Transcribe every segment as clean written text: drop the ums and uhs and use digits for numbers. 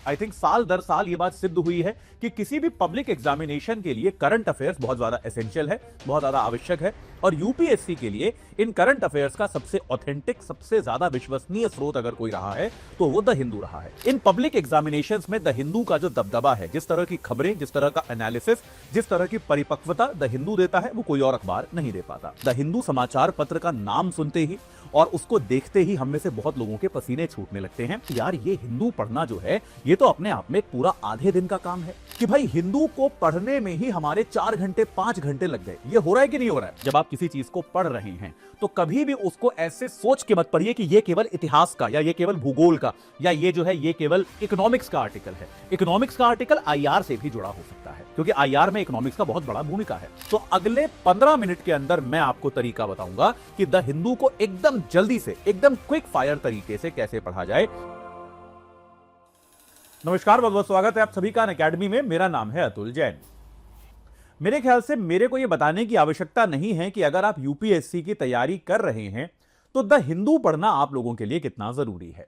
I think साल दर साल ये बात सिद्ध हुई है कि किसी भी पब्लिक एग्जामिनेशन के लिए करंट अफेयर्स बहुत ज्यादा एसेंशियल है, बहुत ज्यादा आवश्यक है। और यूपीएससी के लिए इन करंट अफेयर्स का सबसे ऑथेंटिक, सबसे ज्यादा विश्वसनीय स्रोत अगर कोई रहा है तो वो द हिंदू रहा है। इन पब्लिक एग्जामिनेशंस में द हिंदू का जो दबदबा है, जिस तरह की खबरें, जिस तरह का एनालिसिस, जिस तरह की परिपक्वता द हिंदू देता है, वो कोई और अखबार नहीं दे पाता। द हिंदू समाचार पत्र का नाम सुनते ही और उसको देखते ही हम में से बहुत लोगों के पसीने छूटने लगते हैं कि यार ये हिंदू पढ़ना जो है ये तो अपने आप में एक पूरा आधे दिन का काम है। कि भाई हिंदू को पढ़ने में ही हमारे 4 घंटे 5 घंटे लग गए। ये हो रहा है कि नहीं हो रहा है? जब आप किसी चीज को पढ़ रहे हैं तो कभी भी उसको ऐसे सोच के मत पढ़िए कि ये केवल इतिहास का या ये केवल भूगोल का या ये जो है ये केवल इकोनॉमिक्स का आर्टिकल है। इकोनॉमिक्स का आर्टिकल आईआर से भी जुड़ा हो सकता है क्योंकि आईआर में इकोनॉमिक्स का बहुत बड़ा भूमिका है। तो अगले 15 मिनट के अंदर मैं आपको तरीका बताऊंगा कि द हिंदू को एकदम जल्दी से, एकदम क्विक फायर तरीके से कैसे पढ़ा जाए। नमस्कार, बहुत बहुत स्वागत है आप सभी का अनअकैडमी में। मेरा नाम है अतुल जैन। मेरे ख्याल से मेरे को यह बताने की आवश्यकता नहीं है कि अगर आप यूपीएससी की तैयारी कर रहे हैं तो द हिंदू पढ़ना आप लोगों के लिए कितना जरूरी है।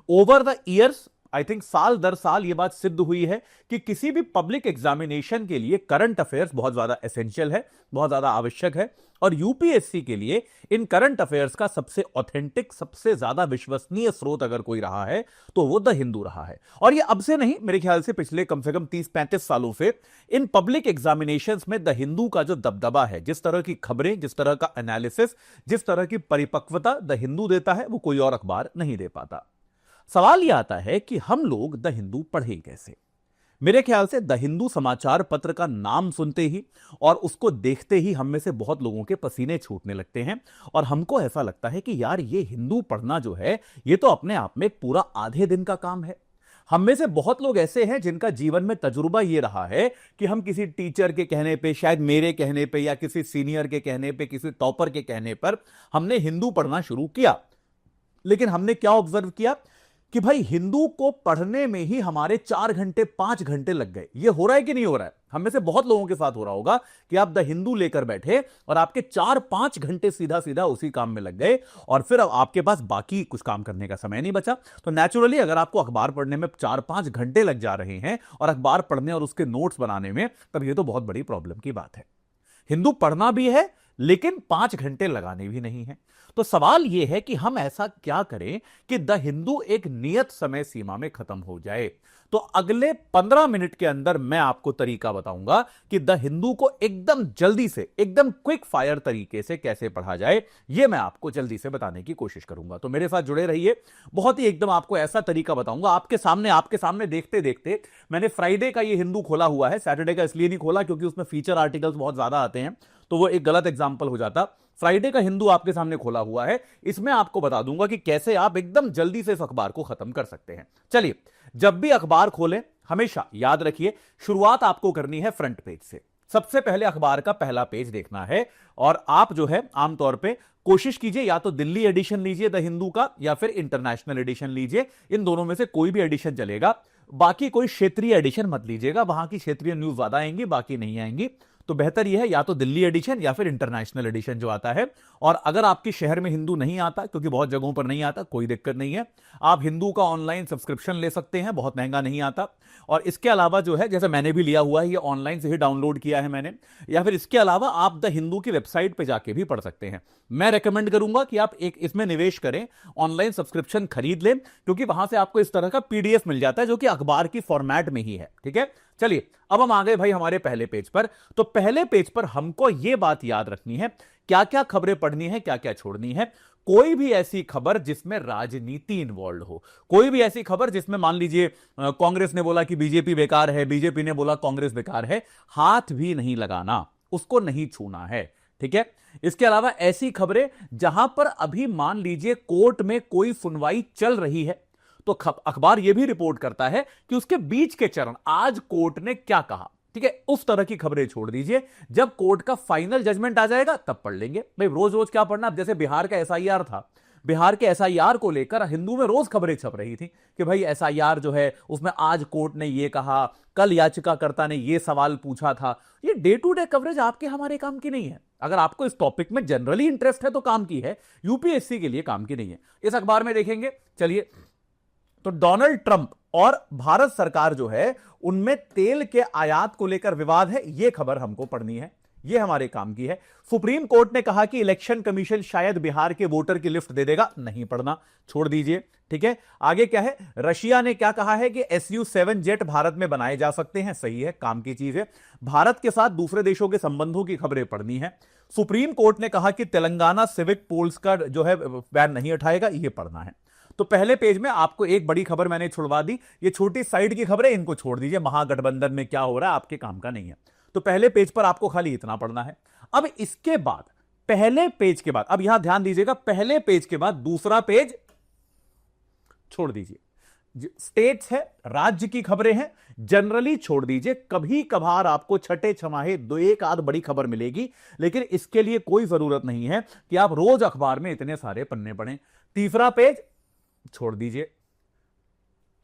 Over the years I think साल दर साल यह बात सिद्ध हुई है कि किसी भी पब्लिक एग्जामिनेशन के लिए करंट अफेयर्स बहुत ज्यादा एसेंशियल है, बहुत ज्यादा आवश्यक है। और यूपीएससी के लिए इन करंट अफेयर्स का सबसे ऑथेंटिक, सबसे ज्यादा विश्वसनीय स्रोत अगर कोई रहा है तो वो द हिंदू रहा है। और ये अब से नहीं, मेरे ख्याल से पिछले कम से कम 30-35 सालों से इन पब्लिक एग्जामिनेशंस में द हिंदू का जो दबदबा है, जिस तरह की खबरें, जिस तरह का एनालिसिस, जिस तरह की परिपक्वता द हिंदू देता है, वो कोई और अखबार नहीं दे पाता। सवाल यह आता है कि हम लोग द हिंदू पढ़ें कैसे। मेरे ख्याल से द हिंदू समाचार पत्र का नाम सुनते ही और उसको देखते ही हम में से बहुत लोगों के पसीने छूटने लगते हैं और हमको ऐसा लगता है कि यार ये हिंदू पढ़ना जो है ये तो अपने आप में एक पूरा आधे दिन का काम है। हम में से बहुत लोग ऐसे हैं जिनका जीवन में तजुर्बा ये रहा है कि हम किसी टीचर के कहने पे, शायद मेरे कहने पे या किसी सीनियर के कहने पे, किसी टॉपर के कहने पर हमने हिंदू पढ़ना शुरू किया। लेकिन हमने क्या ऑब्जर्व किया कि भाई हिंदू को पढ़ने में ही हमारे 4 घंटे 5 घंटे लग गए। ये हो रहा है कि नहीं हो रहा है? हम में से बहुत लोगों के साथ हो रहा होगा कि आप द हिंदू लेकर बैठे और आपके 4-5 घंटे सीधा सीधा उसी काम में लग गए और फिर अब आपके पास बाकी कुछ काम करने का समय नहीं बचा। तो नेचुरली अगर आपको अखबार पढ़ने में 4-5 घंटे लग जा रहे हैं और अखबार पढ़ने और उसके नोट्स बनाने में, तब ये तो बहुत बड़ी प्रॉब्लम की बात है। हिंदू पढ़ना भी है लेकिन 5 घंटे लगाने भी नहीं है। तो सवाल यह है कि हम ऐसा क्या करें कि द हिंदू एक नियत समय सीमा में खत्म हो जाए। तो अगले 15 मिनट के अंदर मैं आपको तरीका बताऊंगा कि द हिंदू को एकदम जल्दी से, एकदम क्विक फायर तरीके से कैसे पढ़ा जाए। यह मैं आपको जल्दी से बताने की कोशिश करूंगा। तो मेरे साथ जुड़े रहिए। बहुत ही एकदम आपको ऐसा तरीका बताऊंगा आपके सामने देखते देखते। मैंने फ्राइडे का ये हिंदू खोला हुआ है, सैटरडे का इसलिए नहीं खोला क्योंकि उसमें फीचर आर्टिकल्स बहुत ज्यादा आते हैं तो वो एक गलत एग्जाम्पल हो जाता। फ्राइडे का हिंदू आपके सामने खोला हुआ है, इसमें आपको बता दूंगा कि कैसे आप एकदम जल्दी से इस अखबार को खत्म कर सकते हैं। चलिए, जब भी अखबार खोलें हमेशा याद रखिए शुरुआत आपको करनी है फ्रंट पेज से। सबसे पहले अखबार का पहला पेज देखना है और आप जो है आमतौर पे कोशिश कीजिए या तो दिल्ली एडिशन लीजिए द हिंदू का या फिर इंटरनेशनल एडिशन लीजिए। इन दोनों में से कोई भी एडिशन चलेगा। बाकी कोई क्षेत्रीय एडिशन मत लीजिएगा, वहां की क्षेत्रीय न्यूज ज्यादा आएंगी, बाकी नहीं आएंगी। तो बेहतर यह है या तो दिल्ली एडिशन या फिर इंटरनेशनल एडिशन जो आता है। और अगर आपके शहर में हिंदू नहीं आता, क्योंकि बहुत जगहों पर नहीं आता, कोई दिक्कत नहीं है, आप हिंदू का ऑनलाइन सब्सक्रिप्शन ले सकते हैं, बहुत महंगा नहीं आता। और इसके अलावा जो है, जैसे मैंने भी लिया हुआ है, ये ऑनलाइन से ही डाउनलोड किया है मैंने, या फिर इसके अलावा आप द हिंदू की वेबसाइट पे जाके भी पढ़ सकते हैं। मैं रेकमेंड करूंगा कि आप एक इसमें निवेश करें, ऑनलाइन सब्सक्रिप्शन खरीद लें, क्योंकि वहां से आपको इस तरह का पीडीएफ मिल जाता है जो कि अखबार की फॉर्मेट में ही है। ठीक है, चलिए अब हम आ गए भाई हमारे पहले पेज पर। तो पहले पेज पर हमको यह बात याद रखनी है क्या क्या खबरें पढ़नी है, क्या क्या छोड़नी है। कोई भी ऐसी खबर जिसमें राजनीति इन्वॉल्व हो, कोई भी ऐसी खबर जिसमें मान लीजिए कांग्रेस ने बोला कि बीजेपी बेकार है, बीजेपी ने बोला कांग्रेस बेकार है, हाथ भी नहीं लगाना, उसको नहीं छूना है। ठीक है, इसके अलावा ऐसी खबरें जहां पर अभी मान लीजिए कोर्ट में कोई सुनवाई चल रही है तो अखबार यह भी रिपोर्ट करता है कि उसके बीच के चरण, आज कोर्ट ने क्या कहा। ठीक है, उस तरह की खबरें छोड़ दीजिए। जब कोर्ट का फाइनल जजमेंट आ जाएगा तब पढ़ लेंगे। भाई रोज रोज क्या पढ़ना। अब जैसे बिहार का एसआईआर था, बिहार के एसआईआर को लेकर हिंदू में रोज खबरें छप रही थी कि भाई एसआईआर जो है उसमें आज कोर्ट ने यह कहा, कल याचिकाकर्ता ने यह सवाल पूछा था। ये डे टू डे कवरेज आपके हमारे काम की नहीं है। अगर आपको इस टॉपिक में जनरली इंटरेस्ट है तो काम की है, यूपीएससी के लिए काम की नहीं है। इस अखबार में देखेंगे, चलिए, तो डोनाल्ड ट्रंप और भारत सरकार जो है उनमें तेल के आयात को लेकर विवाद है, यह खबर हमको पढ़नी है, यह हमारे काम की है। सुप्रीम कोर्ट ने कहा कि इलेक्शन कमीशन शायद बिहार के वोटर की लिस्ट दे देगा, नहीं पढ़ना, छोड़ दीजिए। ठीक है, आगे क्या है, रशिया ने क्या कहा है कि SU-7 जेट भारत में बनाए जा सकते हैं, सही है, काम की चीज है। भारत के साथ दूसरे देशों के संबंधों की खबरें पढ़नी है। सुप्रीम कोर्ट ने कहा कि तेलंगाना सिविक पोल्स का जो है बैन नहीं उठाएगा, यह पढ़ना है। तो पहले पेज में आपको एक बड़ी खबर मैंने छुड़वा दी, ये छोटी साइड की खबरें इनको छोड़ दीजिए, महागठबंधन में क्या हो रहा है आपके काम का नहीं है। तो पहले पेज पर आपको खाली इतना पढ़ना है। अब इसके बाद पहले पेज के बाद, अब यहां ध्यान दीजिएगा, पहले पेज के बाद दूसरा पेज छोड़ दीजिए। स्टेट्स है, राज्य की खबरें हैं, जनरली छोड़ दीजिए। कभी कभार आपको छठे छमाहे दो एक आध बड़ी खबर मिलेगी, लेकिन इसके लिए कोई जरूरत नहीं है कि आप रोज अखबार में इतने सारे पन्ने पढ़ें। तीसरा पेज छोड़ दीजिए।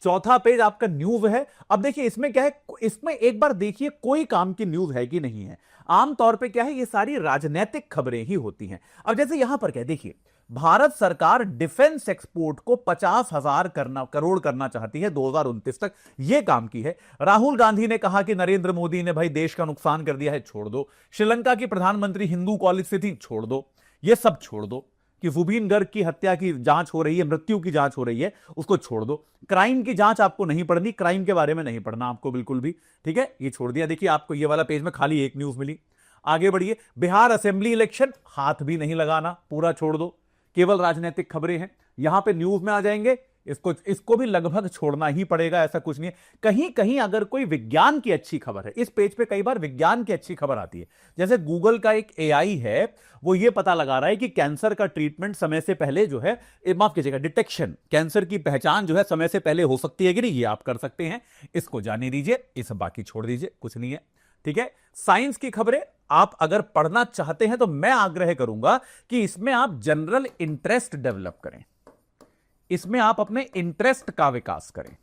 चौथा पेज आपका न्यूज है। अब देखिए इसमें क्या है, इसमें एक बार देखिए कोई काम की न्यूज है कि नहीं है। आमतौर पे क्या है, ये सारी राजनीतिक खबरें ही होती हैं। अब जैसे यहां पर क्या देखिए, भारत सरकार डिफेंस एक्सपोर्ट को 50,000 करोड़ करना चाहती है 2029 तक, यह काम की है। राहुल गांधी ने कहा कि नरेंद्र मोदी ने भाई देश का नुकसान कर दिया है, छोड़ दो। श्रीलंका की प्रधानमंत्री हिंदू कॉलेज से थी, छोड़ दो, यह सब छोड़ दो। कि जुबीन गर्ग की हत्या की जांच हो रही है, मृत्यु की जांच हो रही है, उसको छोड़ दो। क्राइम की जांच आपको नहीं पढ़नी, क्राइम के बारे में नहीं पढ़ना आपको बिल्कुल भी, ठीक है, ये छोड़ दिया। देखिए आपको ये वाला पेज में खाली एक न्यूज मिली। आगे बढ़िए, बिहार असेंबली इलेक्शन, हाथ भी नहीं लगाना, पूरा छोड़ दो, केवल राजनीतिक खबरें हैं। यहां पे न्यूज में आ जाएंगे, इसको भी लगभग छोड़ना ही पड़ेगा, ऐसा कुछ नहीं है। कहीं कहीं अगर कोई विज्ञान की अच्छी खबर है, इस पेज पे कई बार विज्ञान की अच्छी खबर आती है। जैसे गूगल का एक AI है, वो ये पता लगा रहा है कि कैंसर का ट्रीटमेंट समय से पहले जो है, माफ कीजिएगा, डिटेक्शन, कैंसर की पहचान जो है समय से पहले हो सकती है कि नहीं, ये आप कर सकते हैं। इसको जाने दीजिए, इस बाकी छोड़ दीजिए, कुछ नहीं है, ठीक है। साइंस की खबरें आप अगर पढ़ना चाहते हैं तो मैं आग्रह करूंगा कि इसमें आप जनरल इंटरेस्ट डेवलप करें, इसमें आप अपने इंटरेस्ट का विकास करें।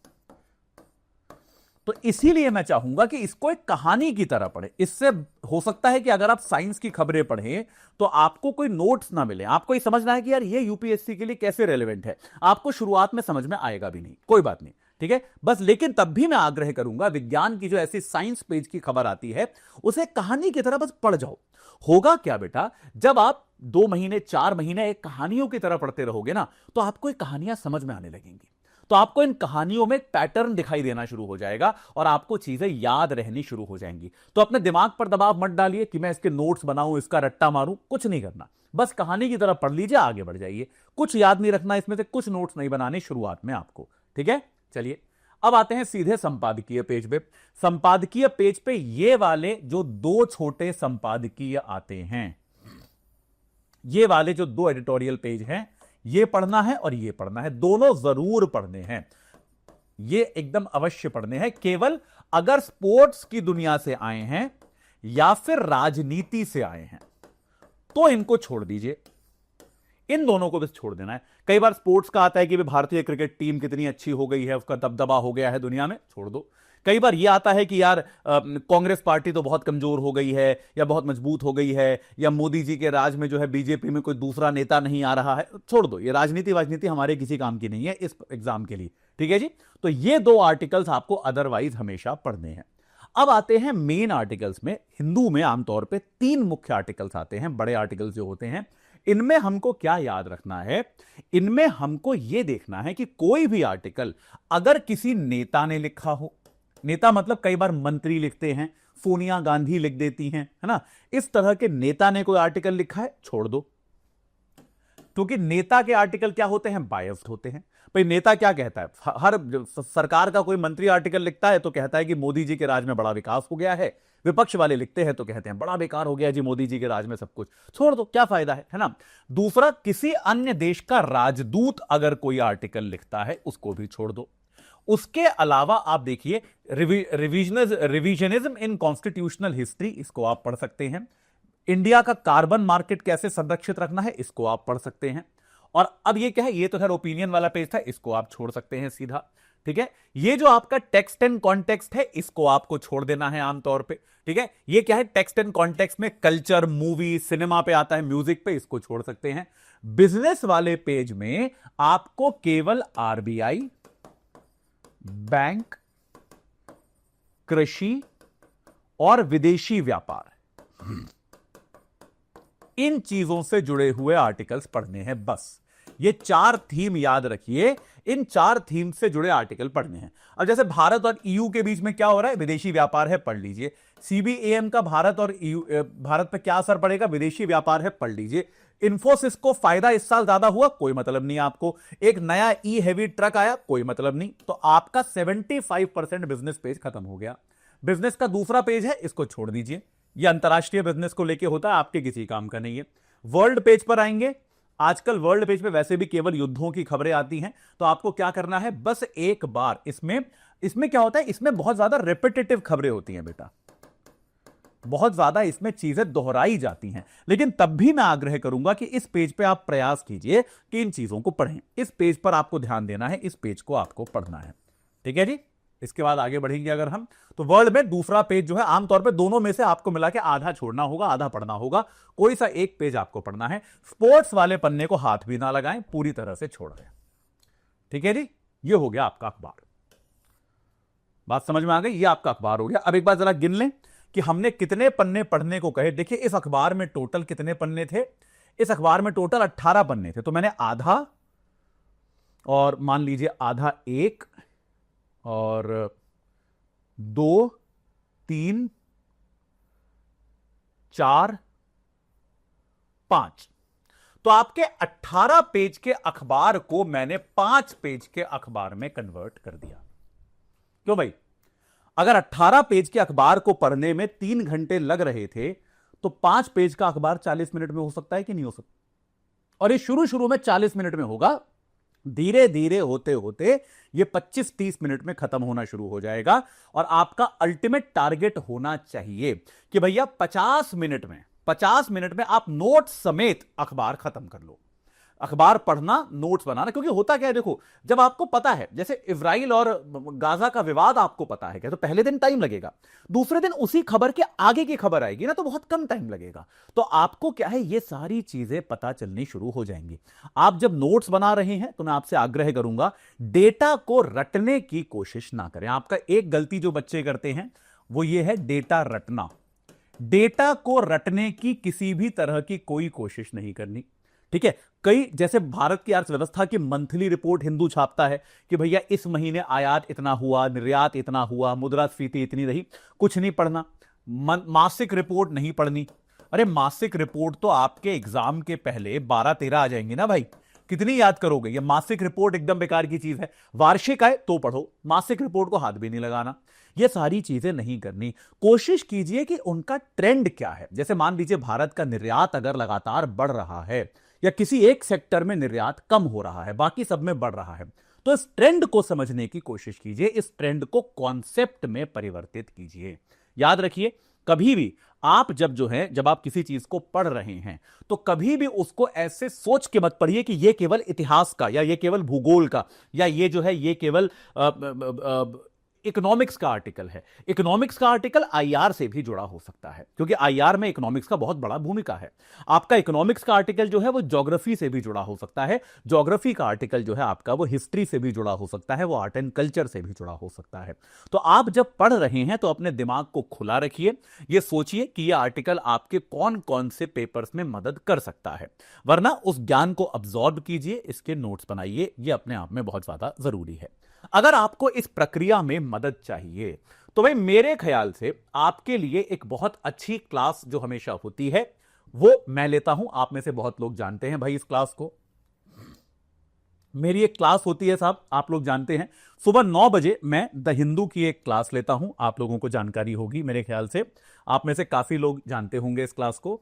तो इसीलिए मैं चाहूंगा कि इसको एक कहानी की तरह पढ़ें। इससे हो सकता है कि अगर आप साइंस की खबरें पढ़ें तो आपको कोई नोट्स ना मिले, आपको ये समझना है कि यार ये यूपीएससी के लिए कैसे रेलेवेंट है, आपको शुरुआत में समझ में आएगा भी नहीं, कोई बात नहीं, ठीक है बस। लेकिन तब भी मैं आग्रह करूंगा, विज्ञान की जो ऐसी साइंस पेज की खबर आती है उसे कहानी की तरह बस पढ़ जाओ। होगा क्या बेटा, जब आप 2 महीने 4 महीने एक कहानियों की तरह पढ़ते रहोगे ना, तो आपको ये कहानियां समझ में आने लगेंगी। तो आपको इन कहानियों में एक पैटर्न दिखाई देना शुरू हो जाएगा और आपको चीजें याद रहनी शुरू हो जाएंगी। तो अपने दिमाग पर दबाव मत डालिए कि मैं इसके नोट्स बनाऊं, इसका रट्टा मारूं, कुछ नहीं करना, बस कहानी की तरह पढ़ लीजिए, आगे बढ़ जाइए। कुछ याद नहीं रखना, इसमें से कुछ नोट्स नहीं बनाने शुरुआत में आपको, ठीक है। चलिए अब आते हैं सीधे संपादकीय पेज पे। संपादकीय पेज पे ये वाले जो 2 छोटे संपादकीय आते हैं, ये वाले जो 2 एडिटोरियल पेज हैं, ये पढ़ना है और ये पढ़ना है, दोनों जरूर पढ़ने हैं, ये एकदम अवश्य पढ़ने हैं। केवल अगर स्पोर्ट्स की दुनिया से आए हैं या फिर राजनीति से आए हैं तो इनको छोड़ दीजिए, इन दोनों को बस छोड़ देना है। कई बार स्पोर्ट्स का आता है कि भारतीय क्रिकेट टीम कितनी अच्छी हो गई है, उसका दबदबा हो गया है दुनिया में, छोड़ दो। कई बार यह आता है कि यार कांग्रेस पार्टी तो बहुत कमजोर हो गई है या बहुत मजबूत हो गई है, या मोदी जी के राज में जो है बीजेपी में कोई दूसरा नेता नहीं आ रहा है, छोड़ दो। ये राजनीति हमारे किसी काम की नहीं है इस एग्जाम के लिए, ठीक है जी। तो ये 2 आर्टिकल्स आपको अदरवाइज हमेशा पढ़ने हैं। अब आते हैं मेन आर्टिकल्स में। हिंदू में आमतौर पर 3 मुख्य आर्टिकल्स आते हैं, बड़े आर्टिकल्स जो होते हैं। इनमें हमको क्या याद रखना है, इनमें हमको यह देखना है कि कोई भी आर्टिकल अगर किसी नेता ने लिखा हो, नेता मतलब कई बार मंत्री लिखते हैं, सोनिया गांधी लिख देती हैं, है ना, इस तरह के नेता ने कोई आर्टिकल लिखा है, छोड़ दो। क्योंकि नेता के आर्टिकल क्या होते हैं, बायस्ड होते हैं। भाई नेता क्या कहता है, हर सरकार का कोई मंत्री आर्टिकल लिखता है तो कहता है कि मोदी जी के राज में बड़ा विकास हो गया है, विपक्ष वाले लिखते हैं तो कहते हैं बड़ा बेकार हो गया जी मोदी जी के राज में सब कुछ, छोड़ दो, क्या फायदा है ना। दूसरा, किसी अन्य देश का राजदूत अगर कोई आर्टिकल लिखता है उसको भी छोड़ दो। उसके अलावा आप देखिए रिविजनिज्म इन कॉन्स्टिट्यूशनल हिस्ट्री, इसको आप पढ़ सकते हैं। इंडिया का कार्बन मार्केट कैसे संरक्षित रखना है, इसको आप पढ़ सकते हैं। और अब ये क्या है, ये तो खैर ओपिनियन वाला पेज था, इसको आप छोड़ सकते हैं सीधा, ठीक है। ये जो आपका टेक्स्ट एंड कॉन्टेक्स्ट है, इसको आपको छोड़ देना है आमतौर पे, ठीक है। ये क्या है, टेक्स्ट एंड कॉन्टेक्स्ट में कल्चर, मूवी, सिनेमा पे आता है, म्यूजिक पे, इसको छोड़ सकते हैं। बिजनेस वाले पेज में आपको केवल RBI, बैंक, कृषि और विदेशी व्यापार, इन चीजों से जुड़े हुए आर्टिकल्स पढ़ने हैं। बस ये 4 थीम याद रखिए, इन 4 थीम से जुड़े आर्टिकल पढ़ने हैं। अब जैसे भारत और ईयू के बीच में क्या हो रहा है, विदेशी व्यापार है, पढ़ लीजिए। सीबीएम का भारत और ईयू, भारत पे क्या असर पड़ेगा, विदेशी व्यापार है, पढ़ लीजिए। इन्फोसिस को फायदा इस साल ज्यादा हुआ, कोई मतलब नहीं आपको। एक नया ई हेवी ट्रक आया, कोई मतलब नहीं। तो आपका 75% बिजनेस पेज खत्म हो गया। बिजनेस का दूसरा पेज है, इसको छोड़ दीजिए, ये अंतरराष्ट्रीय बिजनेस को लेके होता है, आपके किसी काम का नहीं है। वर्ल्ड पेज पर आएंगे। आजकल वर्ल्ड पेज पे वैसे भी केवल युद्धों की खबरें आती हैं, तो आपको क्या करना है, बस एक बार इसमें क्या होता है, इसमें बहुत ज्यादा रिपीटेटिव खबरें होती हैं बेटा, बहुत ज्यादा इसमें चीजें दोहराई जाती हैं। लेकिन तब भी मैं आग्रह करूंगा कि इस पेज पे आप प्रयास कीजिए कि इन चीजों को पढ़ें। इस पेज पर आपको ध्यान देना है, इस पेज को आपको पढ़ना है, ठीक है जी। इसके बाद आगे बढ़ेंगे अगर हम, तो वर्ल्ड में दूसरा पेज जो है, आमतौर पे दोनों में से आपको मिला के आधा छोड़ना होगा, आधा पढ़ना होगा, कोई सा एक पेज आपको पढ़ना है। स्पोर्ट्स वाले पन्ने को हाथ भी ना लगाएं, पूरी तरह से छोड़ दें, ठीक है जी। ये हो गया आपका अखबार, बात समझ में आ गई, ये आपका अखबार हो गया। अब एक बार जरा गिन लें कि हमने कितने पन्ने पढ़ने को कहे। देखिए इस अखबार में टोटल कितने पन्ने थे, इस अखबार में टोटल 18 पन्ने थे, तो मैंने आधा, और मान लीजिए आधा 1 और 2, 3, 4, 5, तो आपके 18 पेज के अखबार को मैंने 5 पेज के अखबार में कन्वर्ट कर दिया। क्यों भाई, अगर 18 पेज के अखबार को पढ़ने में 3 घंटे लग रहे थे, तो 5 पेज का अखबार 40 मिनट में हो सकता है कि नहीं हो सकता। और ये शुरू में 40 मिनट में होगा, धीरे धीरे होते होते ये 25-30 मिनट में खत्म होना शुरू हो जाएगा। और आपका अल्टीमेट टारगेट होना चाहिए कि भैया 50 मिनट में आप नोट्स समेत अखबार खत्म कर लो। अखबार पढ़ना, नोट्स बनाना, क्योंकि होता क्या है, देखो जब आपको पता है, जैसे इजराइल और गाजा का विवाद आपको पता है क्या, तो पहले दिन टाइम लगेगा, दूसरे दिन उसी खबर के आगे की खबर आएगी ना, तो बहुत कम टाइम लगेगा। तो आपको क्या है, ये सारी चीजें पता चलनी शुरू हो जाएंगी। आप जब नोट्स बना रहे हैं तो मैं आपसे आग्रह करूंगा, डेटा को रटने की कोशिश ना करें। आपका एक गलती जो बच्चे करते हैं वो ये है डेटा रटना। डेटा को रटने की किसी भी तरह की कोई कोशिश नहीं करनी, ठीक है। कई, जैसे भारत की अर्थव्यवस्था की मंथली रिपोर्ट हिंदू छापता है कि भैया इस महीने आयात इतना हुआ, निर्यात इतना हुआ, मुद्रास्फीति इतनी रही, कुछ नहीं पढ़ना। मासिक रिपोर्ट नहीं पढ़नी। अरे मासिक रिपोर्ट तो आपके एग्जाम के पहले 12-13 आ जाएंगी ना भाई, कितनी याद करोगे। ये मासिक रिपोर्ट एकदम बेकार की चीज है। वार्षिक आए तो पढ़ो, मासिक रिपोर्ट को हाथ भी नहीं लगाना। ये सारी चीजें नहीं करनी। कोशिश कीजिए कि उनका ट्रेंड क्या है। जैसे मान लीजिए भारत का निर्यात अगर लगातार बढ़ रहा है, या किसी एक सेक्टर में निर्यात कम हो रहा है, बाकी सब में बढ़ रहा है, तो इस ट्रेंड को समझने की कोशिश कीजिए, इस ट्रेंड को कॉन्सेप्ट में परिवर्तित कीजिए। याद रखिए, कभी भी आप जब आप किसी चीज को पढ़ रहे हैं, तो कभी भी उसको ऐसे सोच के मत पढ़िए कि ये केवल इतिहास का, या ये केवल भूगोल का, या ये केवल इकोनॉमिक्स का आर्टिकल है। इकोनॉमिक्स का आर्टिकल आईआर से भी जुड़ा हो सकता है, क्योंकि आईआर में इकोनॉमिक्स का बहुत बड़ा भूमिका है। आपका इकोनॉमिक्स का आर्टिकल जो है वो ज्योग्राफी से भी जुड़ा हो सकता है, ज्योग्राफी का आर्टिकल जो है आपका वो हिस्ट्री से भी जुड़ा हो सकता है, वो आर्ट एंड कल्चर से भी जुड़ा हो सकता है। तो आप जब पढ़ रहे हैं तो अपने दिमाग को खुला रखिए, ये सोचिए कि ये आर्टिकल आपके कौन कौन से पेपर्स में मदद कर सकता है, वरना उस ज्ञान को अब्सॉर्ब कीजिए, इसके नोट्स बनाइए, ये अपने आप में बहुत ज्यादा जरूरी है। अगर आपको इस प्रक्रिया में मदद चाहिए तो भाई मेरे ख्याल से आपके लिए एक बहुत अच्छी क्लास जो हमेशा होती है वो मैं लेता हूं। आप में से बहुत लोग जानते हैं भाई इस क्लास को। मेरी एक क्लास होती है साहब, आप लोग जानते हैं, सुबह 9 बजे मैं द हिंदू की एक क्लास लेता हूं। आप लोगों को जानकारी होगी, मेरे ख्याल से आप में से काफी लोग जानते होंगे इस क्लास को।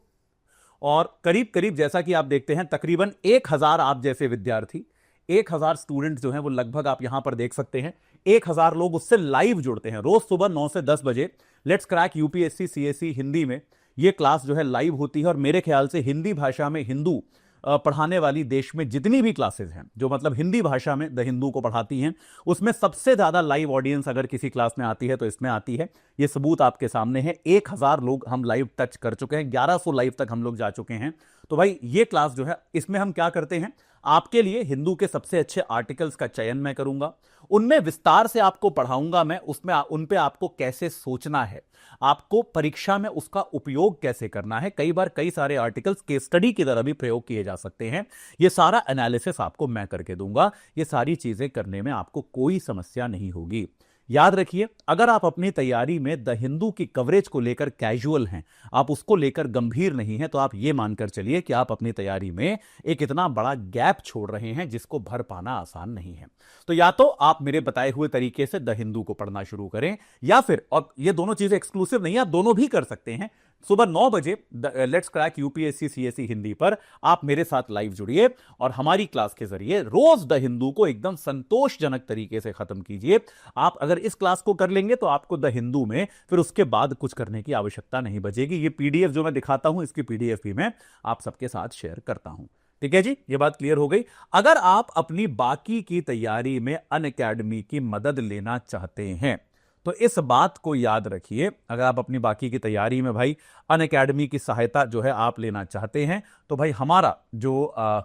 और करीब करीब जैसा कि आप देखते हैं तकरीबन 1000 आप जैसे विद्यार्थी, 1000 स्टूडेंट जो हैं वो लगभग आप यहां पर देख सकते हैं, 1000 लोग उससे लाइव जुड़ते हैं रोज सुबह 9 से 10 बजे। Let's crack UPSC CSE Hindi में ये क्लास जो है लाइव होती है। और मेरे ख्याल से हिंदी भाषा में हिंदू पढ़ाने वाली देश में जितनी भी क्लासेस हैं जो मतलब हिंदी भाषा में द हिंदू को पढ़ाती हैं, उसमें सबसे ज्यादा लाइव ऑडियंस अगर किसी क्लास में आती है तो इसमें आती है। ये सबूत आपके सामने है। 1000 लोग हम लाइव टच कर चुके हैं, 1100 लाइव तक हम लोग जा चुके हैं। तो भाई ये क्लास जो है, इसमें हम क्या करते हैं, आपके लिए हिंदू के सबसे अच्छे आर्टिकल्स का चयन मैं करूंगा, उनमें विस्तार से आपको पढ़ाऊंगा मैं, उसमें उन पे आपको कैसे सोचना है, आपको परीक्षा में उसका उपयोग कैसे करना है। कई बार कई सारे आर्टिकल्स केस स्टडी की तरह भी प्रयोग किए जा सकते हैं। यह सारा एनालिसिस आपको मैं करके दूंगा। ये सारी चीजें करने में आपको कोई समस्या नहीं होगी। याद रखिए, अगर आप अपनी तैयारी में द हिंदू की कवरेज को लेकर कैजुअल हैं, आप उसको लेकर गंभीर नहीं हैं, तो आप यह मानकर चलिए कि आप अपनी तैयारी में एक इतना बड़ा गैप छोड़ रहे हैं जिसको भर पाना आसान नहीं है। तो या तो आप मेरे बताए हुए तरीके से द हिंदू को पढ़ना शुरू करें, या फिर, और ये दोनों चीजें एक्सक्लूसिव नहीं है, आप दोनों भी कर सकते हैं, सुबह 9 बजे let's crack UPSC CSE Hindi पर आप मेरे साथ लाइव जुड़िए और हमारी क्लास के जरिए रोज द हिंदू को एकदम संतोषजनक तरीके से खत्म कीजिए। आप अगर इस क्लास को कर लेंगे तो आपको द हिंदू में फिर उसके बाद कुछ करने की आवश्यकता नहीं बचेगी। ये पीडीएफ जो मैं दिखाता हूं, इसकी पीडीएफ भी मैं आप सबके साथ शेयर करता हूं। ठीक है जी, ये बात क्लियर हो गई। अगर आप अपनी बाकी की तैयारी में अनअकैडमी की मदद लेना चाहते हैं तो इस बात को याद रखिए, अगर आप अपनी बाकी की तैयारी में भाई अनअकैडमी की सहायता जो है आप लेना चाहते हैं, तो भाई हमारा जो हाँ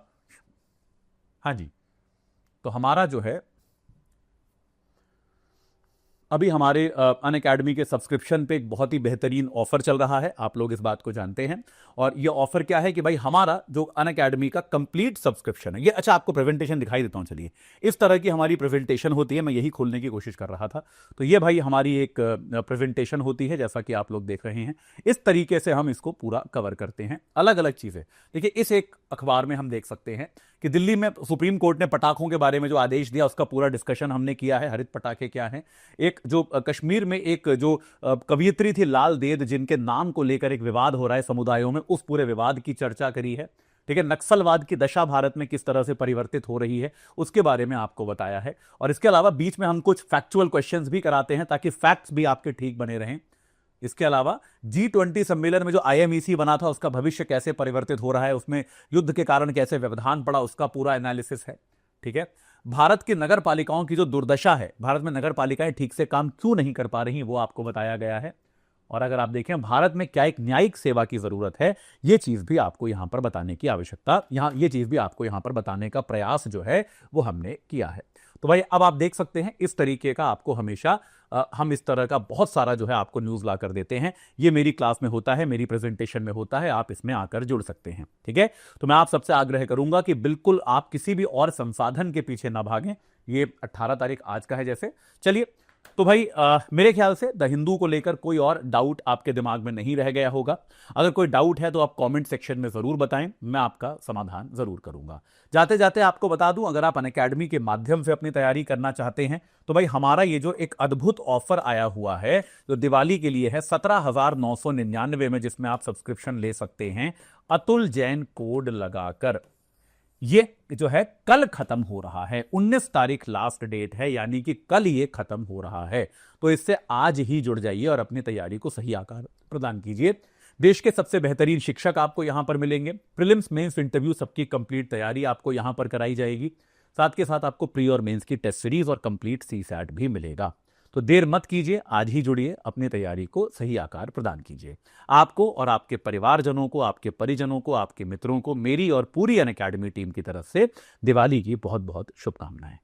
जी, तो हमारा जो है अभी हमारे अनअकैडमी के सब्सक्रिप्शन पे एक बहुत ही बेहतरीन ऑफर चल रहा है, आप लोग इस बात को जानते हैं। और ये ऑफर क्या है कि भाई हमारा जो अनअकैडमी का कंप्लीट सब्सक्रिप्शन है, ये अच्छा आपको प्रेजेंटेशन दिखाई देता हूं, चलिए। इस तरह की हमारी प्रेजेंटेशन होती है, मैं यही खोलने की कोशिश कर रहा था। तो ये भाई हमारी एक प्रेजेंटेशन होती है, जैसा कि आप लोग देख रहे हैं। इस तरीके से हम इसको पूरा कवर करते हैं, अलग अलग चीजें। देखिए, इस एक अखबार में हम देख सकते हैं कि दिल्ली में सुप्रीम कोर्ट ने पटाखों के बारे में जो आदेश दिया, उसका पूरा डिस्कशन हमने किया है। हरित पटाखे क्या हैं, एक जो कश्मीर में एक जो कवयित्री थी लाल देद, जिनके नाम को लेकर एक विवाद हो रहा है समुदायों में, उस पूरे विवाद की चर्चा करी है। ठीक है, नक्सलवाद की दशा भारत में किस तरह से परिवर्तित हो रही है, उसके बारे में आपको बताया है। और इसके अलावा बीच में हम कुछ फैक्चुअल क्वेश्चंस भी कराते हैं ताकि फैक्ट्स भी आपके ठीक बने रहें। इसके अलावा G20 सम्मेलन में जो IMEC बना था, उसका भविष्य कैसे परिवर्तित हो रहा है, उसमें युद्ध के कारण कैसे व्यवधान पड़ा, उसका पूरा एनालिसिस है। ठीक है, भारत की नगर पालिकाओं की जो दुर्दशा है, भारत में नगर पालिकाएं ठीक से काम क्यों नहीं कर पा रही, वो आपको बताया गया है। और अगर आप देखें भारत में क्या एक न्यायिक सेवा की जरूरत है, ये चीज भी आपको यहां पर बताने की आवश्यकता, ये चीज भी आपको यहां पर बताने का प्रयास जो है वो हमने किया है। तो भाई अब आप देख सकते हैं, इस तरीके का आपको हमेशा हम इस तरह का बहुत सारा जो है आपको न्यूज ला कर देते हैं। ये मेरी क्लास में होता है, मेरी प्रेजेंटेशन में होता है, आप इसमें आकर जुड़ सकते हैं। ठीक है, तो मैं आप सबसे आग्रह करूंगा कि बिल्कुल आप किसी भी और संसाधन के पीछे ना भागें। ये 18 तारीख आज का है जैसे। चलिए, तो भाई मेरे ख्याल से द हिंदू को लेकर कोई और डाउट आपके दिमाग में नहीं रह गया होगा। अगर कोई डाउट है तो आप कमेंट सेक्शन में जरूर बताएं, मैं आपका समाधान जरूर करूंगा। जाते जाते आपको बता दूं, अगर आप अनअकैडमी के माध्यम से अपनी तैयारी करना चाहते हैं तो भाई हमारा ये जो एक अद्भुत ऑफर आया हुआ है जो दिवाली के लिए है 17,999 में, जिसमें आप सब्सक्रिप्शन ले सकते हैं अतुल जैन कोड लगाकर। ये जो है कल खत्म हो रहा है, 19 तारीख लास्ट डेट है, यानी कि कल ये खत्म हो रहा है। तो इससे आज ही जुड़ जाइए और अपनी तैयारी को सही आकार प्रदान कीजिए। देश के सबसे बेहतरीन शिक्षक आपको यहां पर मिलेंगे, प्रीलिम्स मेंस इंटरव्यू सबकी कंप्लीट तैयारी आपको यहां पर कराई जाएगी। साथ के साथ आपको प्री और मेंस की टेस्ट सीरीज और कंप्लीट CSAT भी मिलेगा। तो देर मत कीजिए, आज ही जुड़िए, अपनी तैयारी को सही आकार प्रदान कीजिए। आपको और आपके परिवारजनों को, आपके परिजनों को, आपके मित्रों को मेरी और पूरी अनअकैडमी टीम की तरफ से दिवाली की बहुत बहुत शुभकामनाएं।